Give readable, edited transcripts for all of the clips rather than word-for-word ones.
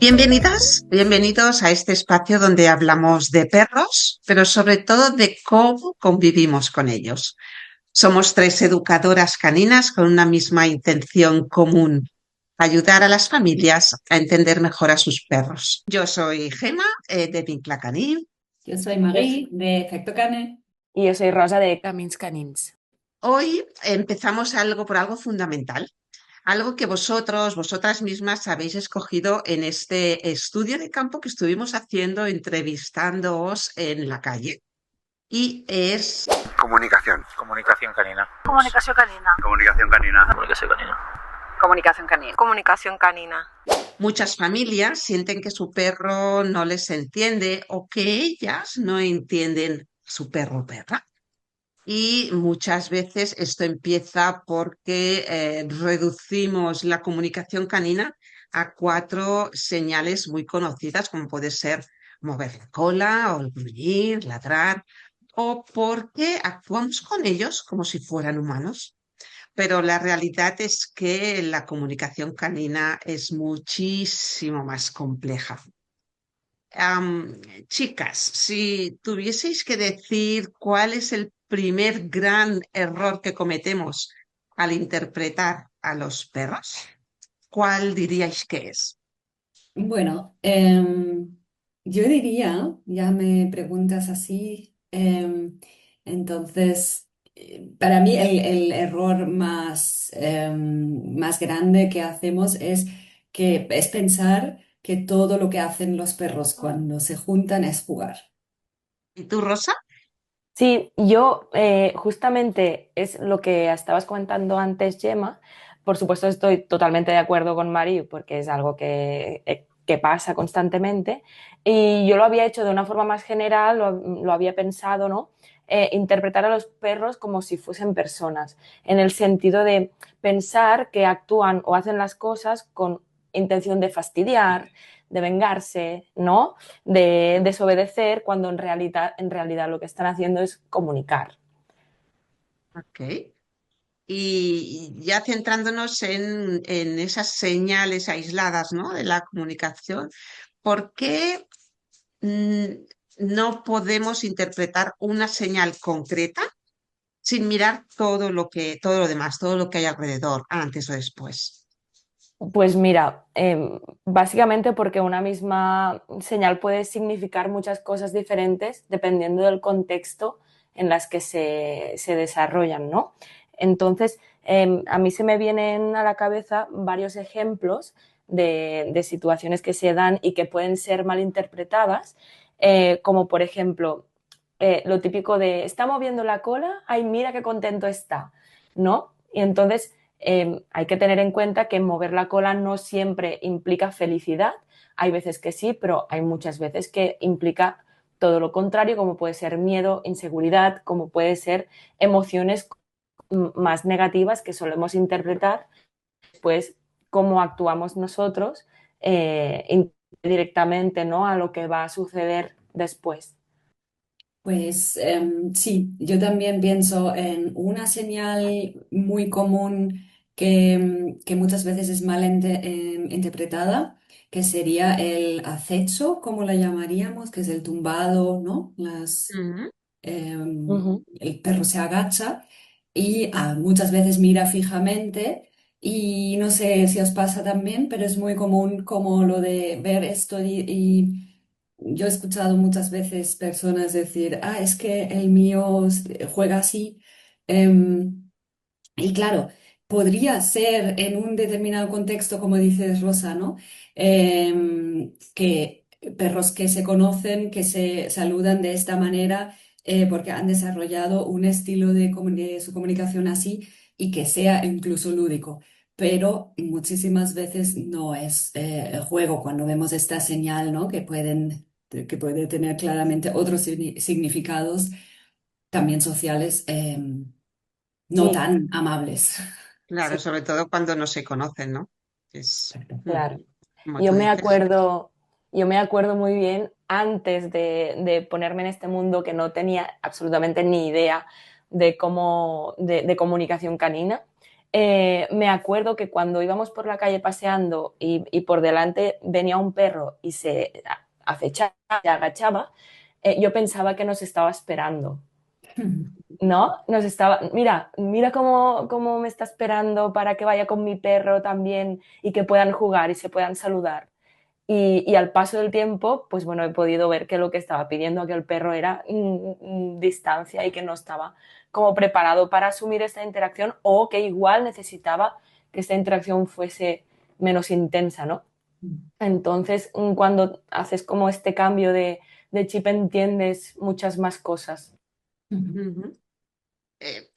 Bienvenidos a este espacio donde hablamos de perros, pero sobre todo de cómo convivimos con ellos. Somos tres educadoras caninas con una misma intención común: ayudar a las familias a entender mejor a sus perros. Yo soy Gema, de Vincla Canil. Yo soy Marie de Efecto Cane. Y yo soy Rosa de Camins Canins. Hoy empezamos por algo fundamental. Algo que vosotras mismas habéis escogido en este estudio de campo que estuvimos haciendo entrevistándoos en la calle. Y es Comunicación. Comunicación canina. Comunicación canina. Comunicación canina. Comunicación canina. Comunicación canina. Comunicación canina. muchas familias sienten que su perro no les entiende o que ellas no entienden a su perro o perra. Y muchas veces esto empieza porque reducimos la comunicación canina a cuatro señales muy conocidas, como puede ser mover la cola o el gruñir, ladrar, o porque actuamos con ellos como si fueran humanos. Pero la realidad es que la comunicación canina es muchísimo más compleja. Chicas, si tuvieseis que decir cuál es el primer gran error que cometemos al interpretar a los perros, ¿cuál diríais que es? Bueno, yo diría, ya me preguntas así, entonces, para mí el error más grande que hacemos es pensar que todo lo que hacen los perros cuando se juntan es jugar. ¿Y tú, Rosa? Sí, yo justamente es lo que estabas comentando antes, Gemma. Por supuesto, estoy totalmente de acuerdo con Mari porque es algo que pasa constantemente. Y yo lo había hecho de una forma más general, lo había pensado, ¿no? Interpretar a los perros como si fuesen personas, en el sentido de pensar que actúan o hacen las cosas con intención de fastidiar, de vengarse, ¿no? De desobedecer, cuando en realidad lo que están haciendo es comunicar. Ok. Y ya centrándonos en esas señales aisladas, ¿no?, de la comunicación, ¿por qué mm, no podemos interpretar una señal concreta sin mirar todo lo demás, todo lo que hay alrededor, antes o después? Pues mira, básicamente porque una misma señal puede significar muchas cosas diferentes dependiendo del contexto en las que se desarrollan, ¿no? Entonces, a mí se me vienen a la cabeza varios ejemplos de situaciones que se dan y que pueden ser malinterpretadas, como por ejemplo, lo típico de está moviendo la cola, ay, mira qué contento está, ¿no? Y entonces hay que tener en cuenta que mover la cola no siempre implica felicidad. Hay veces que sí, pero hay muchas veces que implica todo lo contrario, como puede ser miedo, inseguridad, como puede ser emociones más negativas que solemos interpretar, pues cómo actuamos nosotros directamente, ¿no?, a lo que va a suceder después. Pues sí, yo también pienso en una señal muy común que muchas veces es mal interpretada, que sería el acecho, como la llamaríamos, que es el tumbado, ¿no? Ujú. El perro se agacha y muchas veces mira fijamente y no sé si os pasa también, pero es muy común como lo de ver esto y yo he escuchado muchas veces personas decir, es que el mío juega así. Em, y claro, podría ser en un determinado contexto, como dices Rosa, ¿no? Que perros que se conocen, que se saludan de esta manera, porque han desarrollado un estilo de su comunicación así y que sea incluso lúdico. Pero muchísimas veces no es el juego cuando vemos esta señal, ¿no? Que puede tener claramente otros significados también sociales, no Sí, tan amables. Claro, sí, sobre todo cuando no se conocen, ¿no? Es, claro. como tú Yo me dices. acuerdo, yo me acuerdo muy bien antes de ponerme en este mundo que no tenía absolutamente ni idea de comunicación canina. me acuerdo que cuando íbamos por la calle paseando y por delante venía un perro y se acechaba, se agachaba, yo pensaba que nos estaba esperando. ¿No? Nos estaba, mira cómo me está esperando para que vaya con mi perro también y que puedan jugar y se puedan saludar. Y al paso del tiempo, pues bueno, he podido ver que lo que estaba pidiendo aquel perro era distancia y que no estaba como preparado para asumir esta interacción o que igual necesitaba que esta interacción fuese menos intensa, ¿no? Entonces, cuando haces como este cambio de chip, entiendes muchas más cosas. Ujú.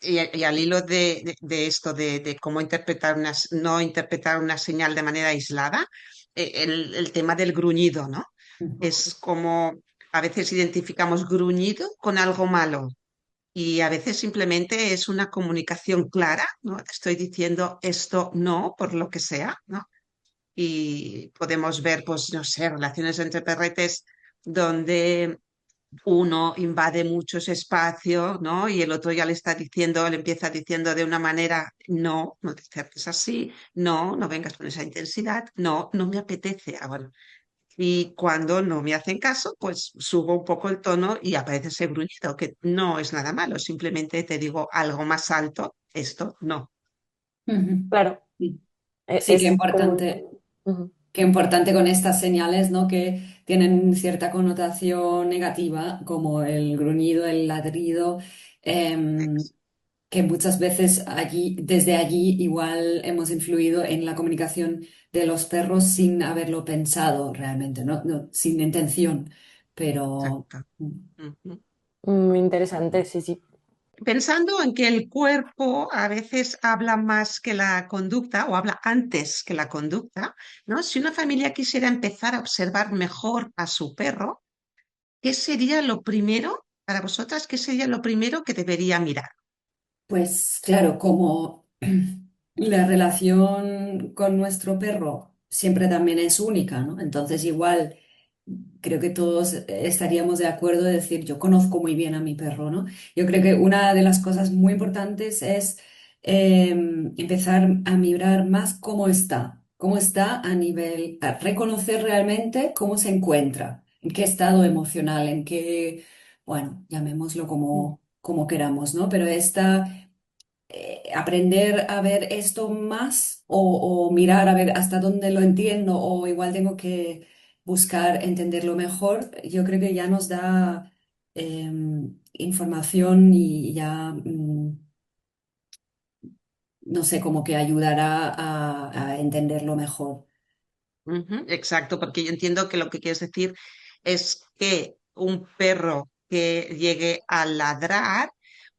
Y al hilo de esto de cómo interpretar no interpretar una señal de manera aislada, el tema del gruñido, ¿no? Es como a veces identificamos gruñido con algo malo y a veces simplemente es una comunicación clara, ¿no? Te estoy diciendo esto no, por lo que sea, ¿no? Y podemos ver, pues, no sé, relaciones entre perretes donde uno invade mucho ese espacio, ¿no? Y el otro ya le está diciendo, le empieza diciendo de una manera, no, no te acerques así, no, no vengas con esa intensidad, no, no me apetece. Ah, bueno. Y cuando no me hacen caso, pues subo un poco el tono y aparece ese gruñido, que no es nada malo, simplemente te digo algo más alto, esto no. Claro, Sí, sí, es como... Ujú. qué importante con estas señales, ¿no? Que tienen cierta connotación negativa, como el gruñido, el ladrido, em, que muchas veces allí, desde allí igual hemos influido en la comunicación de los perros sin haberlo pensado realmente, ¿no? Sin intención, pero Exacto. Ujú. Muy interesante, sí, sí. Pensando en que el cuerpo a veces habla más que la conducta o habla antes que la conducta, ¿no? Si una familia quisiera empezar a observar mejor a su perro, ¿qué sería lo primero para vosotras? ¿Qué sería lo primero que debería mirar? pues claro, como la relación con nuestro perro siempre también es única, ¿no? Entonces igual creo que todos estaríamos de acuerdo de decir, yo conozco muy bien a mi perro, ¿no? Yo creo que una de las cosas muy importantes es empezar a mirar más cómo está a nivel, a reconocer realmente cómo se encuentra, en qué estado emocional, en qué, bueno, llamémoslo Mm, como queramos, ¿no? Pero aprender a ver esto más o mirar a ver hasta dónde lo entiendo o igual tengo que buscar entenderlo mejor, yo creo que ya nos da información y ya, no sé, como que ayudará a entenderlo mejor. ujú, exacto, porque yo entiendo que lo que quieres decir es que un perro que llegue a ladrar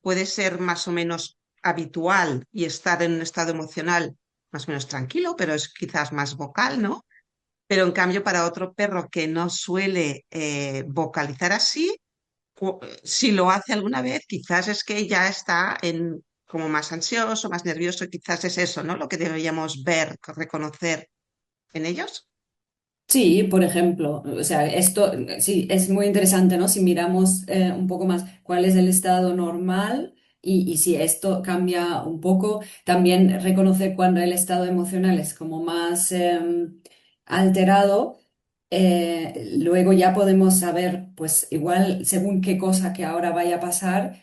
puede ser más o menos habitual y estar en un estado emocional más o menos tranquilo, pero es quizás más vocal, ¿no? Pero en cambio, para otro perro que no suele vocalizar así, si lo hace alguna vez, quizás es que ya está en como más ansioso, más nervioso, y quizás es eso, ¿no? Lo que deberíamos ver, reconocer en ellos. Sí, por ejemplo, o sea, esto sí es muy interesante, ¿no? Si miramos un poco más cuál es el estado normal y si esto cambia un poco, también reconocer cuando el estado emocional es como más alterado, luego ya podemos saber, pues igual según qué cosa que ahora vaya a pasar.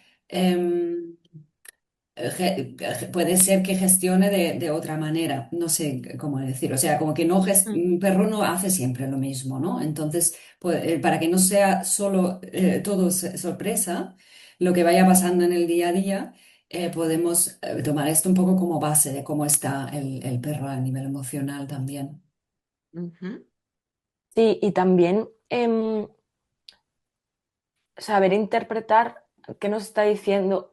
Puede ser que gestione de otra manera, no sé cómo decir, o sea, como que Mm, un perro no hace siempre lo mismo, ¿no? Entonces, para que no sea solo todo sorpresa, lo que vaya pasando en el día a día, podemos tomar esto un poco como base de cómo está el perro a nivel emocional también. ujú, Sí, y también saber interpretar qué nos está diciendo,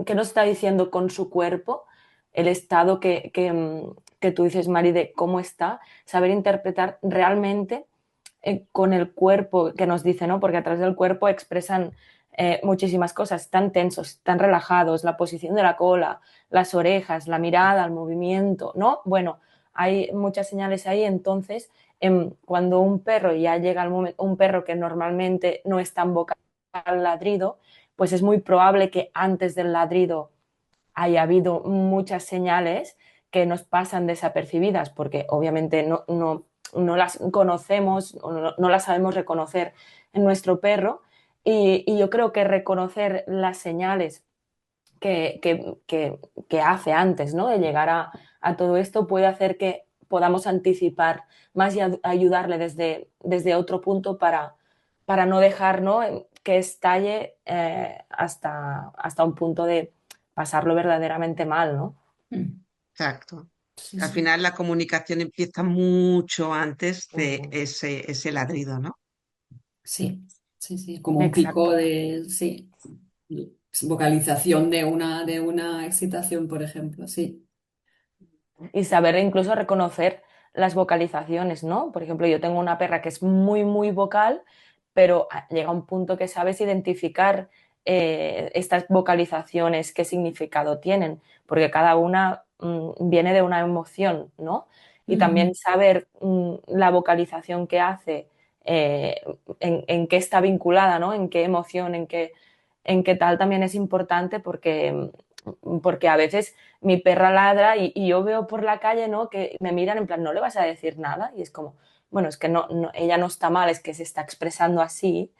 qué nos está diciendo con su cuerpo, el estado que tú dices, Mari, de cómo está, saber interpretar realmente con el cuerpo que nos dice, ¿no? Porque a través del cuerpo expresan muchísimas cosas, están tensos, están relajados, la posición de la cola, las orejas, la mirada, el movimiento, ¿no? Bueno, hay muchas señales ahí, entonces cuando un perro ya llega al momento, un perro que normalmente no es tan vocal al ladrido, pues es muy probable que antes del ladrido haya habido muchas señales que nos pasan desapercibidas, porque obviamente no las conocemos, no las sabemos reconocer en nuestro perro. Y yo creo que reconocer las señales que, que hace antes, ¿no? De llegar a todo esto puede hacer que podamos anticipar más y ayudarle desde otro punto para no dejar, ¿no? Que estalle hasta un punto de pasarlo verdaderamente mal, ¿no? Mm. Exacto. Sí, Al sí. final la comunicación empieza mucho antes de Ujú. ese ladrido, ¿no? Sí, sí, sí, como un pico Exacto. de, sí, vocalización de una excitación, por ejemplo, sí. Y saber incluso reconocer las vocalizaciones, ¿no? Por ejemplo, yo tengo una perra que es muy, muy vocal, pero llega un punto que sabes identificar estas vocalizaciones, qué significado tienen, porque cada una viene de una emoción, ¿no? Y Ujú. también saber la vocalización que hace, en qué está vinculada, ¿no? En qué emoción, en qué tal también es importante porque a veces mi perra ladra y yo veo por la calle, ¿no? Que me miran en plan, no le vas a decir nada. Y es como, bueno, es que ella no está mal, es que se está expresando así,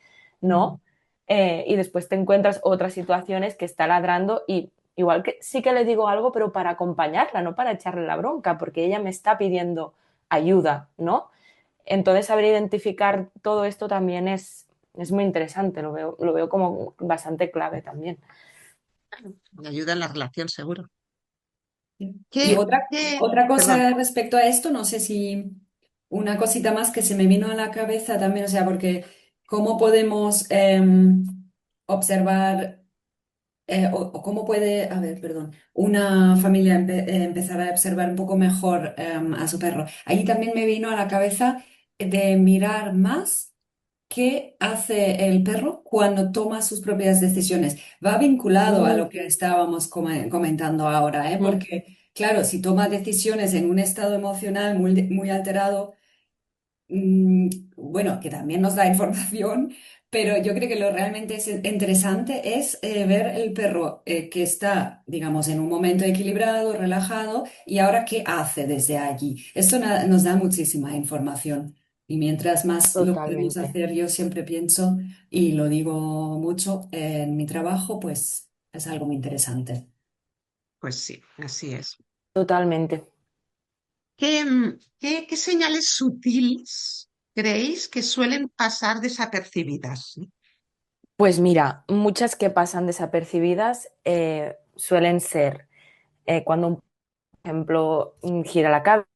Ujú. ¿no? Y después te encuentras otras situaciones que está ladrando y igual que sí que le digo algo, pero para acompañarla, no para echarle la bronca, porque ella me está pidiendo ayuda, ¿no? Entonces, saber identificar todo esto también es muy interesante, lo veo como bastante clave también. Le ayuda en la relación, seguro. Y ¿Qué, otra perdón, cosa respecto a esto, no sé si una cosita más que se me vino a la cabeza también, o sea, porque cómo podemos observar o cómo puede, a ver, perdón, una familia empezar a observar un poco mejor a su perro. Ahí también me vino a la cabeza de mirar más qué hace el perro cuando toma sus propias decisiones. Va vinculado a Mm, lo que estábamos comentando ahora, ¿eh? mm, Porque, claro, si toma decisiones en un estado emocional muy alterado, mm, bueno, que también nos da información, pero yo creo que lo realmente interesante es ver el perro que está, digamos, en un momento equilibrado, relajado, y ahora qué hace desde allí. Esto nos da muchísima información. Y mientras más lo podemos totalmente. hacer, yo siempre pienso, y lo digo mucho en mi trabajo, pues es algo muy interesante. pues sí, así es. Totalmente. ¿Qué señales sutiles creéis que suelen pasar desapercibidas? Pues mira, muchas que pasan desapercibidas suelen ser cuando, por ejemplo, gira la cabeza,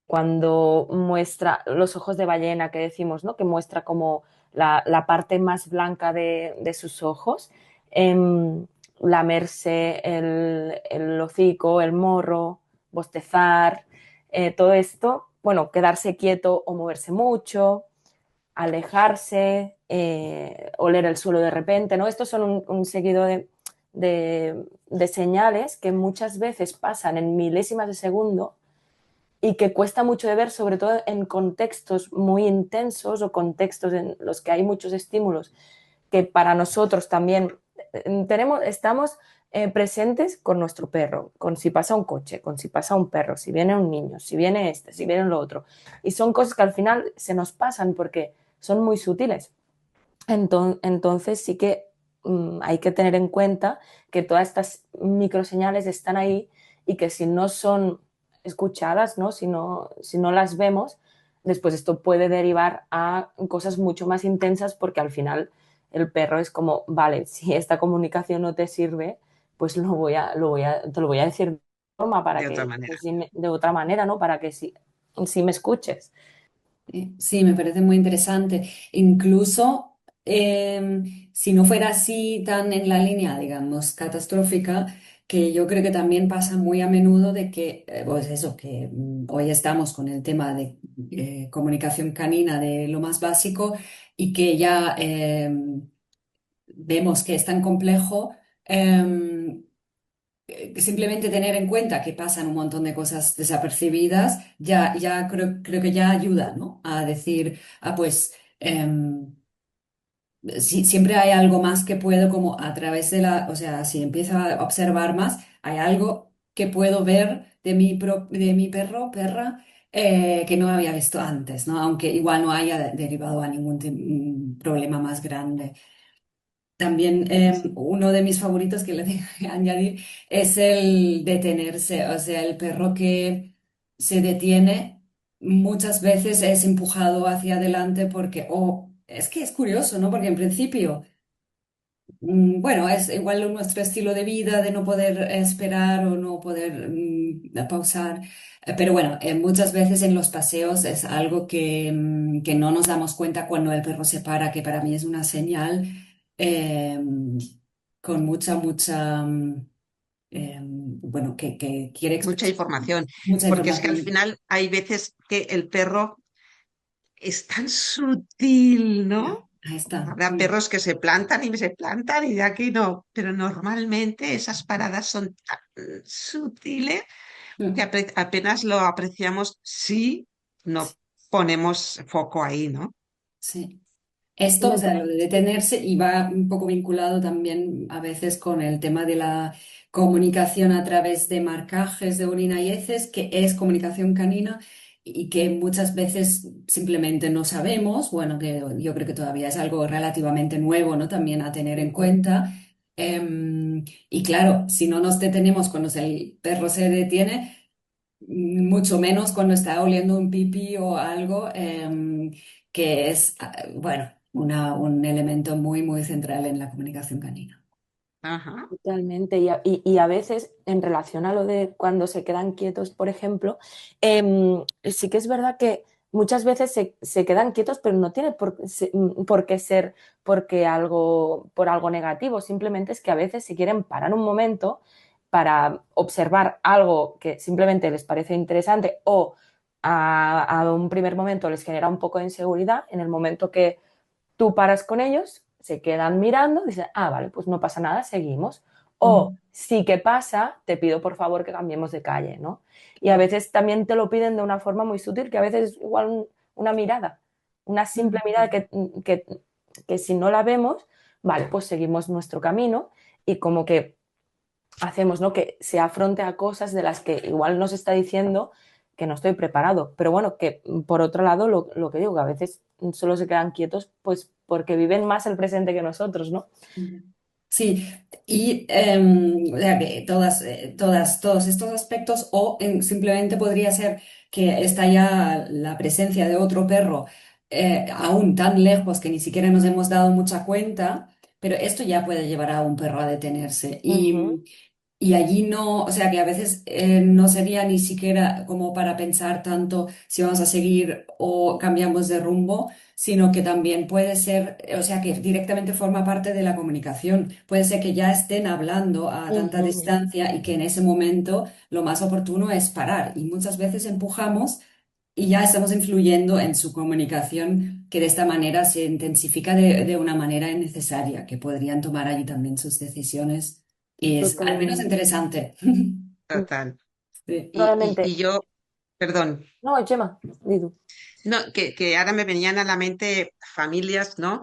cuando muestra los ojos de ballena que decimos, ¿no? Que muestra como la parte más blanca de sus ojos, em, lamerse el hocico, el morro, bostezar, todo esto, bueno, quedarse quieto o moverse mucho, alejarse, oler el suelo de repente, ¿no? Estos son un seguido de señales que muchas veces pasan en milésimas de segundo y que cuesta mucho de ver, sobre todo en contextos muy intensos o contextos en los que hay muchos estímulos, que para nosotros también estamos presentes con nuestro perro, con si pasa un coche, con si pasa un perro, si viene un niño, si viene este, si viene lo otro. Y son cosas que al final se nos pasan porque son muy sutiles. Entonces sí que hay que tener en cuenta que todas estas microseñales están ahí y que si no son escuchadas, ¿no? Si no las vemos, después esto puede derivar a cosas mucho más intensas porque al final el perro es como, vale, si esta comunicación no te sirve, pues te lo voy a decir de forma para De otra que, manera. de otra manera, ¿no? Para que si me escuches. Sí, me parece muy interesante. Incluso si no fuera así tan en la línea, digamos, catastrófica, que yo creo que también pasa muy a menudo de que, pues eso, que hoy estamos con el tema de comunicación canina de lo más básico y que ya vemos que es tan complejo. Simplemente tener en cuenta que pasan un montón de cosas desapercibidas, creo que ya ayuda, ¿no? A decir, ah, pues siempre hay algo más que puedo como a través de o sea, si empiezo a observar más, hay algo que puedo ver de mi perro, perra, que no había visto antes, ¿no? Aunque igual no haya derivado a ningún problema más grande. También uno de mis favoritos que le tengo que añadir es el detenerse, o sea, el perro que se detiene muchas veces es empujado hacia adelante porque, o es que es curioso, ¿no? Porque en principio, bueno, es igual nuestro estilo de vida de no poder esperar o no poder pausar. Pero bueno, muchas veces en los paseos es algo que no nos damos cuenta cuando el perro se para, que para mí es una señal eh, con bueno, que quiere Mucha expresar información, mucha porque es que al información. final hay veces que el perro es tan sutil, ¿no? Ahí está. Habrá perros que se plantan y de aquí no, pero normalmente esas paradas son tan sutiles que Mm. apenas lo apreciamos si no ponemos foco ahí, ¿no? Sí. Esto, o Hombre, sea, lo de detenerse y va un poco vinculado también a veces con el tema de la comunicación a través de marcajes de orina y heces, que es comunicación canina y que muchas veces simplemente no sabemos, bueno, que yo creo que todavía es algo relativamente nuevo, ¿no? También a tener en cuenta. Y claro, si no nos detenemos cuando el perro se detiene, mucho menos cuando está oliendo un pipí o algo, que es, bueno, un elemento muy, muy central en la comunicación canina. Ajá. totalmente. Y a veces, en relación a lo de cuando se quedan quietos, por ejemplo, sí que es verdad que muchas veces se quedan quietos, pero no tiene por qué ser por algo negativo. Simplemente es que a veces se quieren parar un momento para observar algo que simplemente les parece interesante o a un primer momento les genera un poco de inseguridad. En el momento que tú paras con ellos, se quedan mirando, dicen, ah, vale, pues no pasa nada, seguimos. O Ujú. sí que pasa, te pido por favor que cambiemos de calle, ¿no? Y a veces también te lo piden de una forma muy sutil, que a veces es igual una mirada, una simple mirada que, que si no la vemos, vale, pues seguimos nuestro camino y como que hacemos, ¿no? Que se afronte a cosas de las que igual nos está diciendo que no estoy preparado. Pero bueno, que por otro lado, lo que digo, que a veces solo se quedan quietos, pues porque viven más el presente que nosotros, ¿no? Ujú. Sí, y o sea, que todos estos aspectos, o simplemente podría ser que está ya la presencia de otro perro aún tan lejos que ni siquiera nos hemos dado mucha cuenta, pero esto ya puede llevar a un perro a detenerse. Uh -huh, Y allí no, o sea que a veces no sería ni siquiera como para pensar tanto si vamos a seguir o cambiamos de rumbo, sino que también puede ser, o sea que directamente forma parte de la comunicación. Puede ser que ya estén hablando a uh tanta -huh. distancia y que en ese momento lo más oportuno es parar. Y muchas veces empujamos y ya estamos influyendo en su comunicación, que de esta manera se intensifica de una manera innecesaria, que podrían tomar allí también sus decisiones. Y es al menos Totalmente. interesante. Total. Sí. Y Totalmente. yo, perdón, No, Chema, di tú. no, que ahora me venían a la mente familias, ¿no?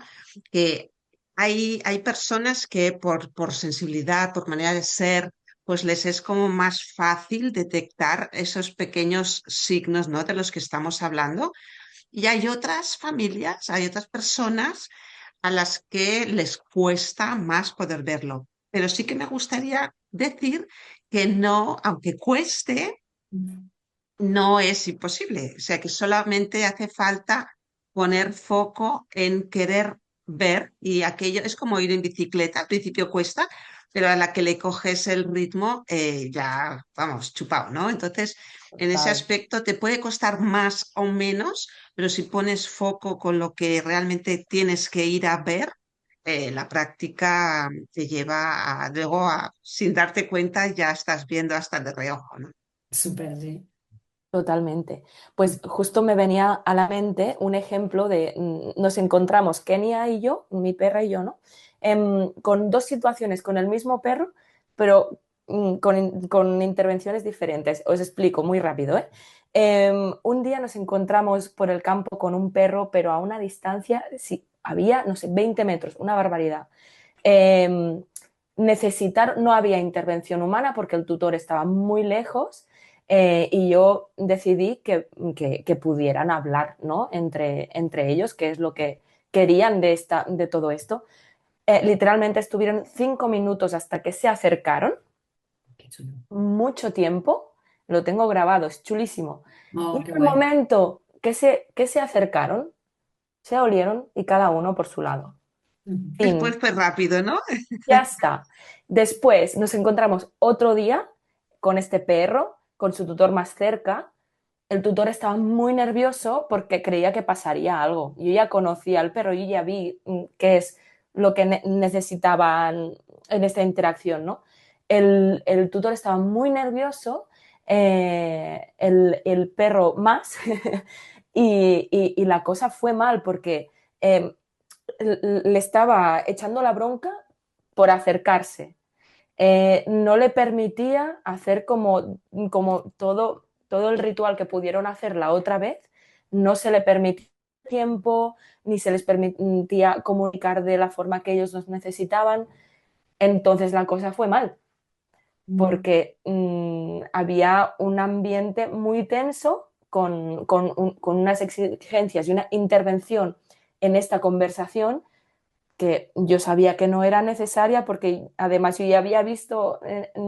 Que hay personas que por sensibilidad, por manera de ser, pues les es como más fácil detectar esos pequeños signos, ¿no? De los que estamos hablando. Y hay otras familias, hay otras personas a las que les cuesta más poder verlo. Pero sí que me gustaría decir que no, aunque cueste, no es imposible. O sea que solamente hace falta poner foco en querer ver y aquello es como ir en bicicleta. Al principio cuesta, pero a la que le coges el ritmo ya, vamos, chupado, ¿no? Entonces, en ese Total. aspecto te puede costar más o menos, pero si pones foco con lo que realmente tienes que ir a ver, la práctica te lleva a, luego a, sin darte cuenta, ya estás viendo hasta de reojo, ¿no? Súper, sí. Totalmente. Pues justo me venía a la mente un ejemplo de, nos encontramos Kenia y yo, mi perra y yo, ¿no? Con dos situaciones con el mismo perro, pero con intervenciones diferentes. Os explico muy rápido, ¿eh? Un día nos encontramos por el campo con un perro, pero a una distancia, sí, había, no sé, 20 metros, una barbaridad. No había intervención humana porque el tutor estaba muy lejos y yo decidí que pudieran hablar, ¿no? Entre ellos, que es lo que querían de todo esto. Literalmente estuvieron 5 minutos hasta que se acercaron, Qué chulo. mucho tiempo, lo tengo grabado, es chulísimo. Y Oh, en qué el guay. momento que se acercaron, se olieron y cada uno por su lado. Ujú. Después Fin, fue rápido, ¿no? ya está. Después nos encontramos otro día con este perro, con su tutor más cerca. El tutor estaba muy nervioso porque creía que pasaría algo. Yo ya conocía al perro, yo ya vi qué es lo que necesitaban en esta interacción, ¿no? El tutor estaba muy nervioso, el perro más, y la cosa fue mal porque eh, le estaba echando la bronca por acercarse. No le permitía hacer como todo el ritual que pudieron hacer la otra vez, no se le permitía tiempo, ni se les permitía comunicar de la forma que ellos nos necesitaban. Entonces la cosa fue mal, Mm. porque había un ambiente muy tenso con unas exigencias y una intervención en esta conversación que yo sabía que no era necesaria porque además yo ya había visto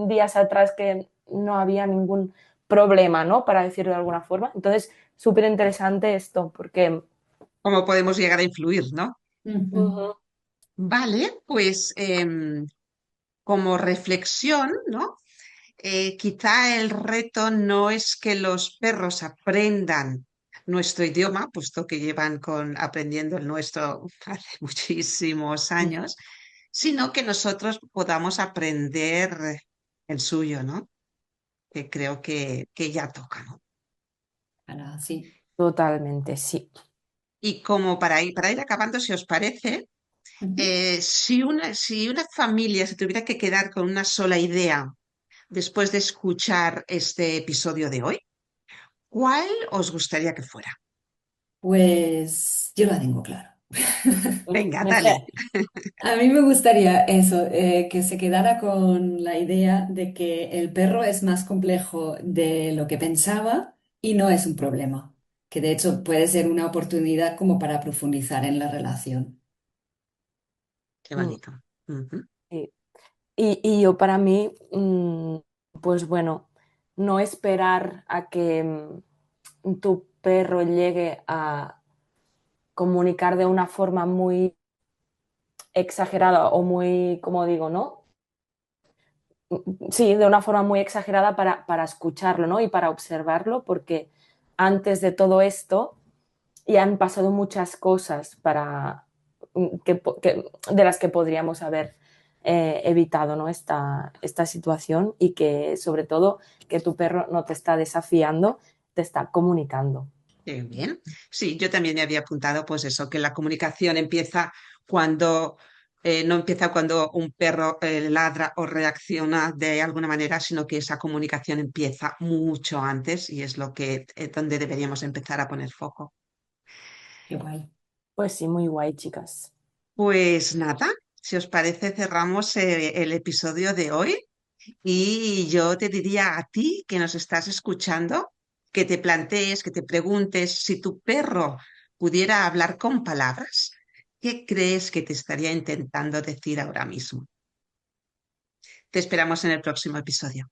días atrás que no había ningún problema, ¿no? Para decirlo de alguna forma. Entonces, súper interesante esto porque... Cómo podemos llegar a influir, ¿no? Ujú. Ujú. Vale, pues como reflexión, ¿no? Quizá el reto no es que los perros aprendan nuestro idioma, puesto que llevan aprendiendo el nuestro hace muchísimos años, sino que nosotros podamos aprender el suyo, ¿no? Que creo que ya toca, ¿no? Sí. Totalmente, sí. Y como para ir acabando, si os parece, Ujú. si una familia se tuviera que quedar con una sola idea después de escuchar este episodio de hoy, ¿cuál os gustaría que fuera? Pues yo la tengo claro. Venga, dale. A mí me gustaría eso, que se quedara con la idea de que el perro es más complejo de lo que pensaba y no es un problema, que de hecho puede ser una oportunidad como para profundizar en la relación. Qué Mm, bonito. Ujú. sí. Y yo para mí, pues bueno, no esperar a que tu perro llegue a comunicar de una forma muy exagerada o muy, como digo, ¿no? Sí, de una forma muy exagerada para escucharlo, ¿no? Y para observarlo, porque antes de todo esto ya han pasado muchas cosas de las que podríamos haber evitado, ¿no? Esta situación y que sobre todo que tu perro no te está desafiando, te está comunicando. Qué bien. Sí, yo también me había apuntado, pues eso, que la comunicación empieza cuando, no empieza cuando un perro ladra o reacciona de alguna manera, sino que esa comunicación empieza mucho antes y es donde deberíamos empezar a poner foco. Qué guay. Pues sí, muy guay, chicas. Pues nada, si os parece, cerramos el episodio de hoy. Y yo te diría a ti que nos estás escuchando, que te plantees, que te preguntes si tu perro pudiera hablar con palabras, ¿qué crees que te estaría intentando decir ahora mismo? Te esperamos en el próximo episodio.